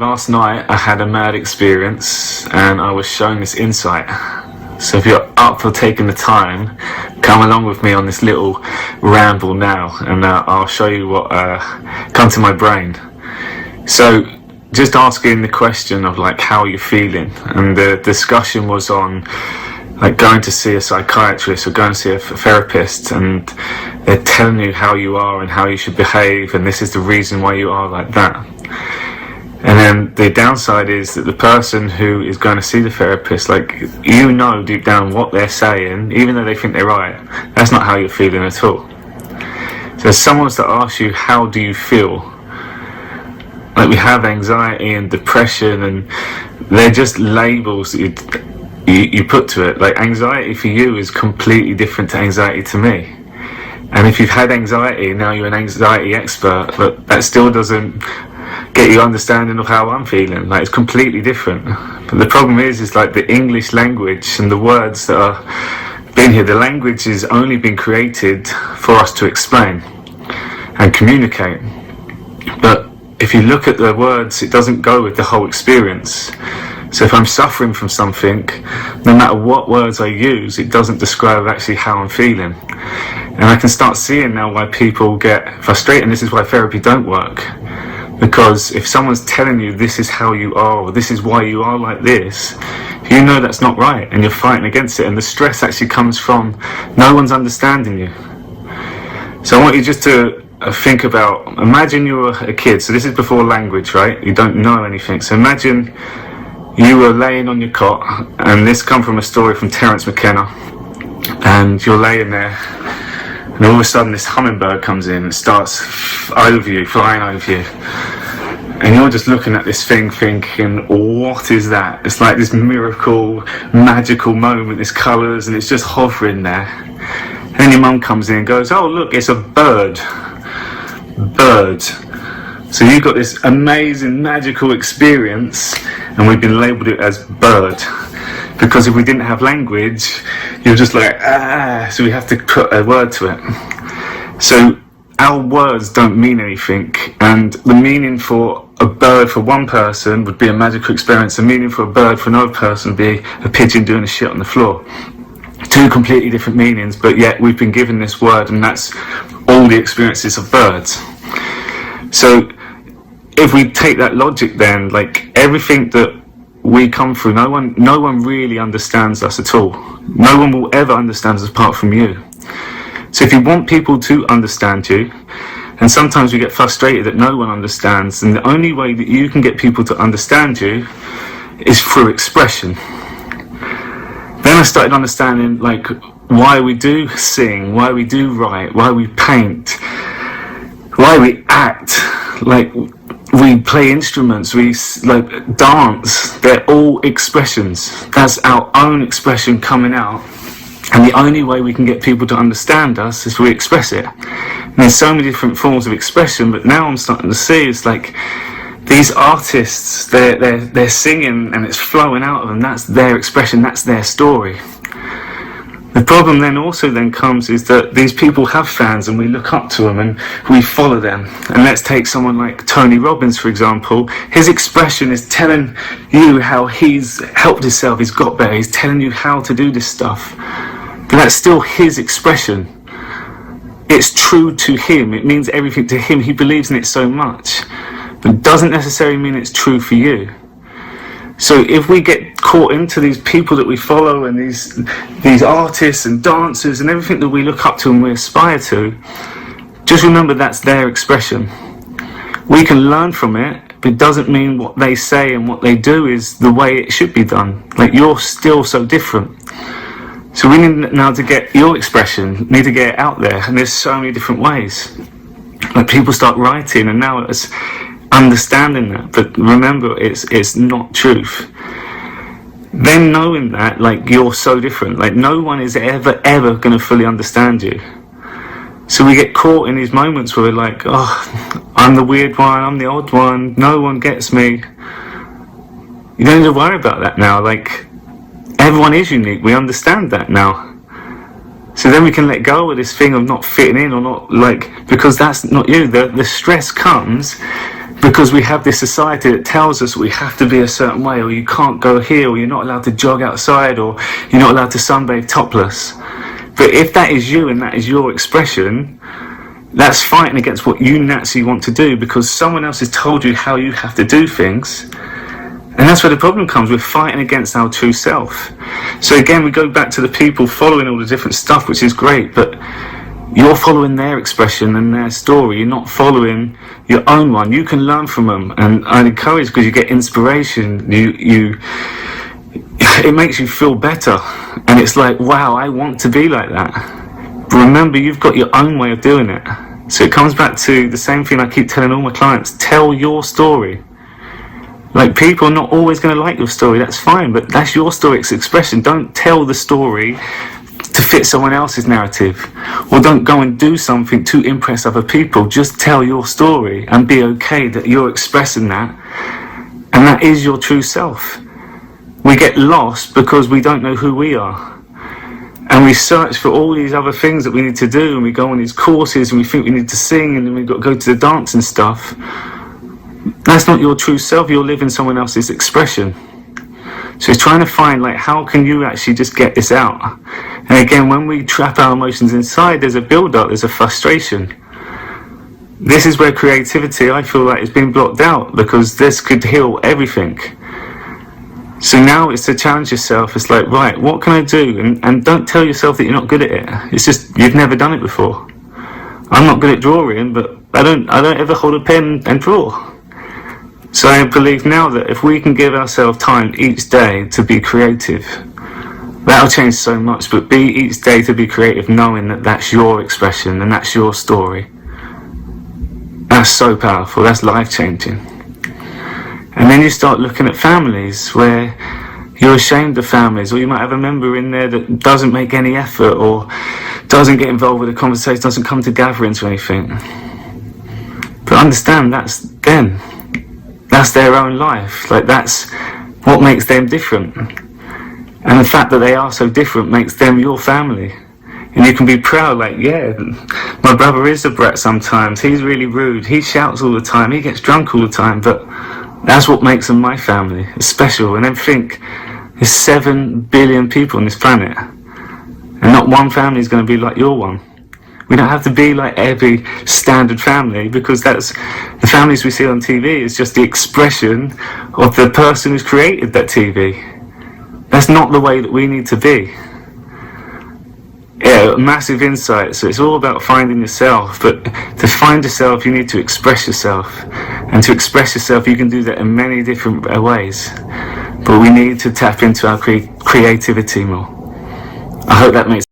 Last night I had a mad experience and I was shown this insight. So if you're up for taking the time, come along with me on this little ramble now, and I'll show you what come to my brain. So just asking the question of like, how are you feeling? And the discussion was on like going to see a psychiatrist or going to see a therapist, and they're telling you how you are and how you should behave, and this is the reason why you are like that. And then the downside is that the person who is going to see the therapist, like, you know deep down what they're saying, even though they think they're right, that's not how you're feeling at all. So if someone was to ask you, how do you feel? Like, we have anxiety and depression, and they're just labels that you put to it. Like, anxiety for you is completely different to anxiety to me. And if you've had anxiety, now you're an anxiety expert, but that still doesn't get your understanding of how I'm feeling. Like, it's completely different. But the problem is like the English language and the words that are been here, the language has only been created for us to explain and communicate. But if you look at the words, it doesn't go with the whole experience. So if I'm suffering from something, no matter what words I use, it doesn't describe actually how I'm feeling. And I can start seeing now why people get frustrated, and this is why therapy don't work. Because if someone's telling you this is how you are, or this is why you are like this, you know that's not right, and you're fighting against it. And the stress actually comes from no one's understanding you. So I want you just to think about, imagine you were a kid. So this is before language, right? You don't know anything. So imagine you were laying on your cot, and this comes from a story from Terence McKenna, and you're laying there, and all of a sudden this hummingbird comes in and starts over you, flying over you. And you're just looking at this thing thinking, what is that? It's like this miracle, magical moment, this colours, and it's just hovering there. And then your mum comes in and goes, oh look, it's a bird. Bird. So you've got this amazing, magical experience, and we've been labelled it as bird. Because if we didn't have language, you're just like, so we have to put a word to it. So our words don't mean anything, and the meaning for a bird for one person would be a magical experience. The meaning for a bird for another person would be a pigeon doing a shit on the floor. Two completely different meanings, but yet we've been given this word, and that's all the experiences of birds. So if we take that logic, then like everything that we come through, no one really understands us at all. No one will ever understand us apart from you. So if you want people to understand you, and sometimes we get frustrated that no one understands, and the only way that you can get people to understand you is through expression. Then I started understanding like why we do sing, why we do write, why we paint, why we act, like we play instruments, we like dance. They're all expressions. That's our own expression coming out. And the only way we can get people to understand us is we express it. And there's so many different forms of expression, but now I'm starting to see it's like these artists, they're singing and it's flowing out of them. That's their expression, that's their story. The problem then comes is that these people have fans, and we look up to them and we follow them. And let's take someone like Tony Robbins, for example. His expression is telling you how he's helped himself, he's got better, he's telling you how to do this stuff. But that's still his expression. It's true to him, it means everything to him, he believes in it so much. But it doesn't necessarily mean it's true for you. So if we get caught into these people that we follow, and these artists and dancers and everything that we look up to and we aspire to, just remember that's their expression. We can learn from it, but it doesn't mean what they say and what they do is the way it should be done. Like, you're still so different. So we need now to get your expression, need to get it out there, and there's so many different ways. Like, people start writing, and now it's understanding that, but remember, it's not truth. Then knowing that, like, you're so different, like no one is ever going to fully understand you. So we get caught in these moments where we're like, oh, I'm the weird one, I'm the odd one, no one gets me. You don't need to worry about that now. Like, everyone is unique, we understand that now. So then we can let go of this thing of not fitting in, or not, like, because that's not you. The stress comes because we have this society that tells us we have to be a certain way, or you can't go here, or you're not allowed to jog outside, or you're not allowed to sunbathe topless. But if that is you and that is your expression, that's fighting against what you naturally want to do, because someone else has told you how you have to do things. And that's where the problem comes. We're fighting against our true self. So again, we go back to the people following all the different stuff, which is great, but you're following their expression and their story. You're not following your own one. You can learn from them, and I encourage, because you get inspiration. It makes you feel better, and it's like, wow, I want to be like that. But remember, you've got your own way of doing it. So it comes back to the same thing I keep telling all my clients: tell your story. Like, people are not always going to like your story, that's fine, but that's your story, it's expression. Don't tell the story to fit someone else's narrative, or don't go and do something to impress other people. Just tell your story and be okay that you're expressing that, and that is your true self. We get lost because we don't know who we are, and we search for all these other things that we need to do, and we go on these courses and we think we need to sing, and then we've got to go to the dance and stuff. That's not your true self. You're living someone else's expression. So it's trying to find, like, how can you actually just get this out? And again, when we trap our emotions inside, there's a build-up, there's a frustration. This is where creativity, I feel like, is being blocked out, because this could heal everything. So now it's to challenge yourself. It's like, right, what can I do? And don't tell yourself that you're not good at it. It's just, you've never done it before. I'm not good at drawing, but I don't ever hold a pen and draw. So I believe now that if we can give ourselves time each day to be creative, that'll change so much. But be each day to be creative, knowing that that's your expression and that's your story. That's so powerful. That's life-changing. And then you start looking at families where you're ashamed of families, or you might have a member in there that doesn't make any effort, or doesn't get involved with the conversation, doesn't come to gatherings or anything. But understand, that's them. That's their own life. Like, that's what makes them different. And the fact that they are so different makes them your family. And you can be proud, like, yeah, my brother is a brat sometimes. He's really rude. He shouts all the time. He gets drunk all the time. But that's what makes them my family. It's special. And then think, there's 7 billion people on this planet, and not one family is going to be like your one. We don't have to be like every standard family, because that's the families we see on TV is just the expression of the person who's created that TV. That's not the way that we need to be. Yeah, massive insight. So it's all about finding yourself, but to find yourself you need to express yourself, and to express yourself you can do that in many different ways, but we need to tap into our creativity more. I hope that makes